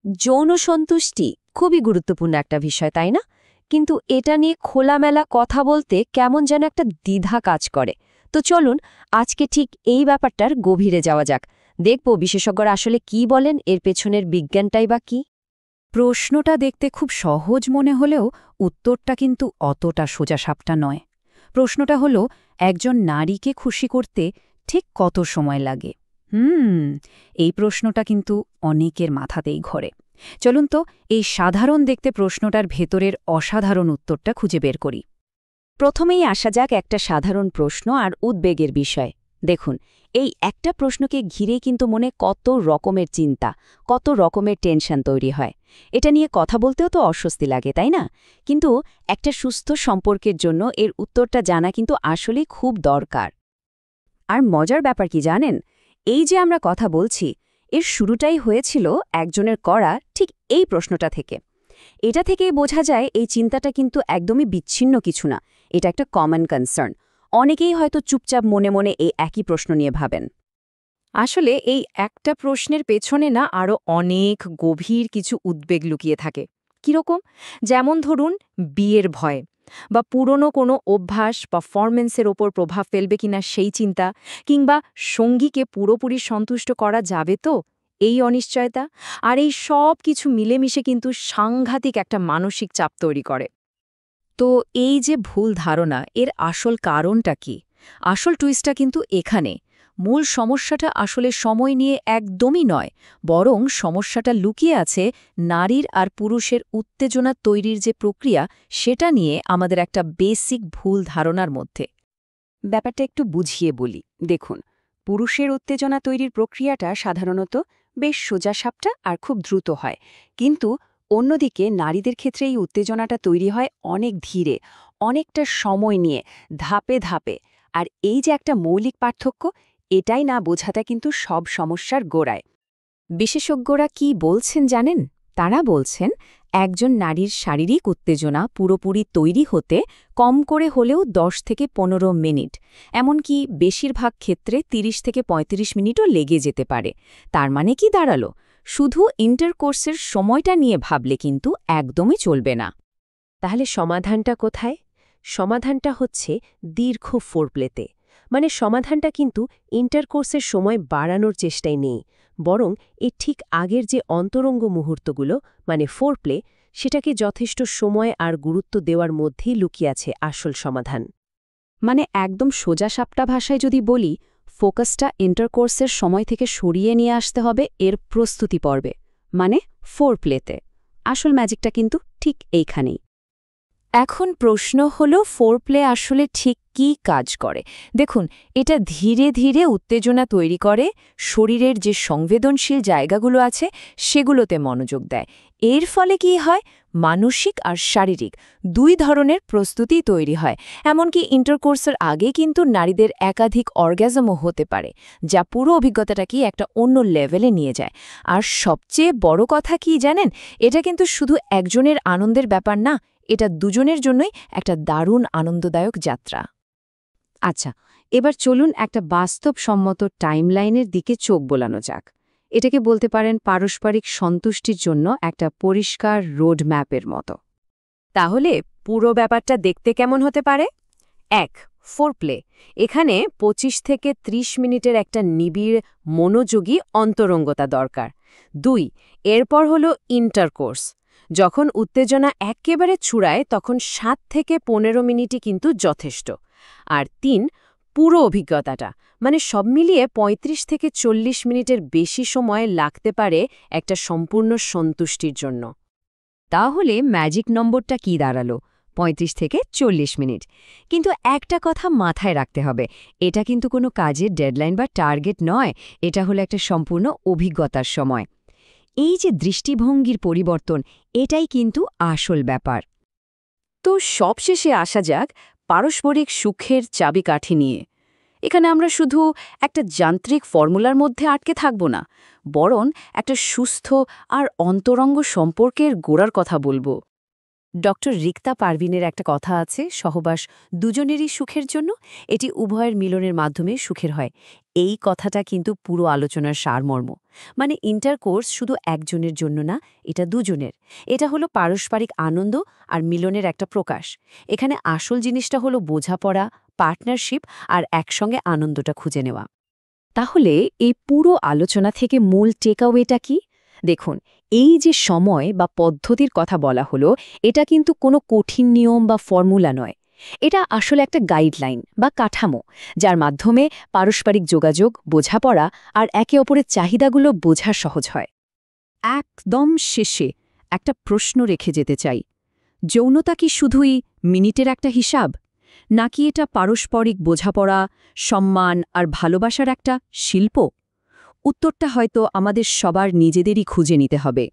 যৌন সন্তুষ্টি খুবই গুরুত্বপূর্ণ একটা বিষয়, তাই না? কিন্তু এটা নিয়ে খোলামেলা কথা বলতে কেমন যেন একটা দ্বিধা কাজ করে। তো চলুন আজকে ঠিক এই ব্যাপারটার গভীরে যাওয়া যাক। দেখব বিশেষজ্ঞরা আসলে কি বলেন, এর পেছনের বিজ্ঞানটাই বা কি। প্রশ্নটা দেখতে খুব সহজ মনে হলেও উত্তরটা কিন্তু অতটা সোজাসাপটা নয়। প্রশ্নটা হলো, একজন নারীকে খুশি করতে ঠিক কত সময় লাগে? এই প্রশ্নটা কিন্তু অনেকের মাথাতেই ঘোরে। চলুন তো এই সাধারণ দেখতে প্রশ্নটার ভেতরের অসাধারণ উত্তরটা খুঁজে বের করি। প্রথমেই আসা যাক একটা সাধারণ প্রশ্ন আর উদ্বেগের বিষয়। দেখুন, এই একটা প্রশ্নকে ঘিরে কিন্তু মনে কত রকমের চিন্তা, কত রকমের টেনশন তৈরি হয়। এটা নিয়ে কথা বলতেও তো অস্বস্তি লাগে, তাই না? কিন্তু একটা সুস্থ সম্পর্কের জন্য এর উত্তরটা জানা কিন্তু আসলেই খুব দরকার। আর মজার ব্যাপার কি জানেন, এই যে আমরা কথা বলছি, এর শুরুটাই হয়েছিল একজনের করা ঠিক এই প্রশ্নটা থেকে। এটা থেকেই বোঝা যায় এই চিন্তাটা কিন্তু একদমই বিচ্ছিন্ন কিছু না, এটা একটা কমন কনসার্ন। অনেকেই হয়তো চুপচাপ মনে মনে এই একই প্রশ্ন নিয়ে ভাবেন। আসলে এই একটা প্রশ্নের পেছনে না আরও অনেক গভীর কিছু উদ্বেগ লুকিয়ে থাকে। কিরকম? যেমন ধরুন, বিয়ের ভয়, বা পুরনো কোনো অভ্যাস পারফরমেন্সের ওপর প্রভাব ফেলবে কিনা সেই চিন্তা, কিংবা সঙ্গীকে পুরোপুরি সন্তুষ্ট করা যাবে তো, এই অনিশ্চয়তা। আর এই সব কিছু মিলেমিশে কিন্তু সাংঘাতিক একটা মানসিক চাপ তৈরি করে। তো এই যে ভুল ধারণা, এর আসল কারণটা কি? আসল টুইস্টটা কিন্তু এখানে। মূল সমস্যাটা আসলে সময় নিয়ে একদমই নয়, বরং সমস্যাটা লুকিয়ে আছে নারীর আর পুরুষের উত্তেজনা তৈরির যে প্রক্রিয়া, সেটা নিয়ে আমাদের একটা বেসিক ভুল ধারণার মধ্যে। ব্যাপারটা একটু বুঝিয়ে বলি। দেখুন, পুরুষের উত্তেজনা তৈরির প্রক্রিয়াটা সাধারণত বেশ সোজাসাপটা আর খুব দ্রুত হয়। কিন্তু অন্যদিকে নারীদের ক্ষেত্রে এই উত্তেজনাটা তৈরি হয় অনেক ধীরে, অনেকটা সময় নিয়ে, ধাপে ধাপে। আর এই যে একটা মৌলিক পার্থক্য, এটাই না বোঝাটা কিন্তু সব সমস্যার গোড়ায়। বিশেষজ্ঞরা কি বলছেন জানেন? তারা বলছেন, একজন নারীর শারীরিক উত্তেজনা পুরোপুরি তৈরি হতে কম করে হলেও 10 থেকে 15 মিনিট, এমনকি বেশিরভাগ ক্ষেত্রে 30 থেকে 35 মিনিটও লেগে যেতে পারে। তার মানে কি দাঁড়ালো? শুধু ইন্টারকোর্সের সময়টা নিয়ে ভাবলে কিন্তু একদমই চলবে না। তাহলে সমাধানটা কোথায়? সমাধানটা হচ্ছে দীর্ঘ ফোরপ্লেতে। মানে সমাধানটা কিন্তু ইন্টারকোর্সের সময় বাড়ানোর চেষ্টায় নেই, বরং এর ঠিক আগের যে অন্তরঙ্গ মুহূর্তগুলো, মানে ফোরপ্লে, সেটাকে যথেষ্ট সময় আর গুরুত্ব দেওয়ার মধ্যেই লুকিয়ে আছে আসল সমাধান। মানে একদম সোজাসাপটা ভাষায় যদি বলি, ফোকাসটা ইন্টারকোর্সের সময় থেকে সরিয়ে নিয়ে আসতে হবে এর প্রস্তুতি পর্বে, মানে ফোরপ্লেতে। আসল ম্যাজিকটা কিন্তু ঠিক এইখানেই। এখন প্রশ্ন হলো, ফোরপ্লে আসলে ঠিক কী কাজ করে? দেখুন, এটা ধীরে ধীরে উত্তেজনা তৈরি করে, শরীরের যে সংবেদনশীল জায়গাগুলো আছে সেগুলোতে মনোযোগ দেয়। এর ফলে কি হয়? মানসিক আর শারীরিক দুই ধরনের প্রস্তুতি তৈরি হয়। এমনকি ইন্টারকোর্সের আগে কিন্তু নারীদের একাধিক অর্গ্যাজমও হতে পারে, যা পুরো অভিজ্ঞতাটাকে একটা অন্য লেভেলে নিয়ে যায়। আর সবচেয়ে বড় কথা কি জানেন? এটা কিন্তু শুধু একজনের আনন্দের ব্যাপার না, এটা দুজনের জন্যই একটা দারুণ আনন্দদায়ক যাত্রা। আচ্ছা, এবার চলুন একটা বাস্তবসম্মত টাইমলাইনের দিকে চোখ বোলানো যাক। এটাকে বলতে পারেন পারস্পরিক সন্তুষ্টির জন্য একটা পরিষ্কার রোড ম্যাপের মতো। তাহলে পুরো ব্যাপারটা দেখতে কেমন হতে পারে? ১. ফোরপ্লে। এখানে ২৫ থেকে ৩০ মিনিটের একটা নিবিড় মনোযোগী অন্তরঙ্গতা দরকার। ২. এরপর হলো ইন্টারকোর্স। যখন উত্তেজনা একেবারে চূড়ায়, তখন ৭ থেকে ১৫ মিনিটই কিন্তু যথেষ্ট। আর ৩. পুরো অভিজ্ঞতাটা, মানে সব মিলিয়ে ৩৫ থেকে ৪০ মিনিটের বেশি সময় লাগতে পারে একটা সম্পূর্ণ সন্তুষ্টির জন্য। তাহলে ম্যাজিক নম্বরটা কি দাঁড়ালো? ৩৫ থেকে ৪০ মিনিট। কিন্তু একটা কথা মাথায় রাখতে হবে, এটা কিন্তু কোনো কাজের ডেডলাইন বা টার্গেট নয়, এটা হলো একটা সম্পূর্ণ অভিজ্ঞতার সময়। এই যে দৃষ্টিভঙ্গির পরিবর্তন, এটাই কিন্তু আসল ব্যাপার। তো সবশেষে আসা যাক পারস্পরিক সুখের চাবিকাঠি নিয়ে। এখানে আমরা শুধু একটা যান্ত্রিক ফর্মুলার মধ্যে আটকে থাকব না, বরং একটা সুস্থ আর অন্তরঙ্গ সম্পর্কের গোড়ার কথা বলবো। ডক্টর রিক্তা পারভিনের একটা কথা আছে, সহবাস দুজনেরই সুখের জন্য, এটি উভয়ের মিলনের মাধ্যমে সুখের হয়। এই কথাটা কিন্তু পুরো আলোচনার সারমর্ম। মানে ইন্টারকোর্স শুধু একজনের জন্য না, এটা দুজনের। এটা হলো পারস্পরিক আনন্দ আর মিলনের একটা প্রকাশ। এখানে আসল জিনিসটা হলো বোঝাপড়া, পার্টনারশিপ আর একসঙ্গে আনন্দটা খুঁজে নেওয়া। তাহলে এই পুরো আলোচনা থেকে মূল টেকঅ্যাওয়েটা কি? দেখুন, এই যে সময় বা পদ্ধতির কথা বলা হলো, এটা কিন্তু কোনো কঠিন নিয়ম বা ফর্মুলা নয়। এটা আসলে একটা গাইডলাইন বা কাঠামো, যার মাধ্যমে পারস্পরিক যোগাযোগ, বোঝাপড়া আর একে অপরের চাহিদাগুলো বোঝা সহজ হয়। একদম শেষে একটা প্রশ্ন রেখে যেতে চাই। যৌনতা কি শুধুই মিনিটের একটা হিসাব, নাকি এটা পারস্পরিক বোঝাপড়া, সম্মান আর ভালোবাসার একটা শিল্প? উত্তরটা হয়তো আমাদের সবার নিজেদেরই খুঁজে নিতে হবে।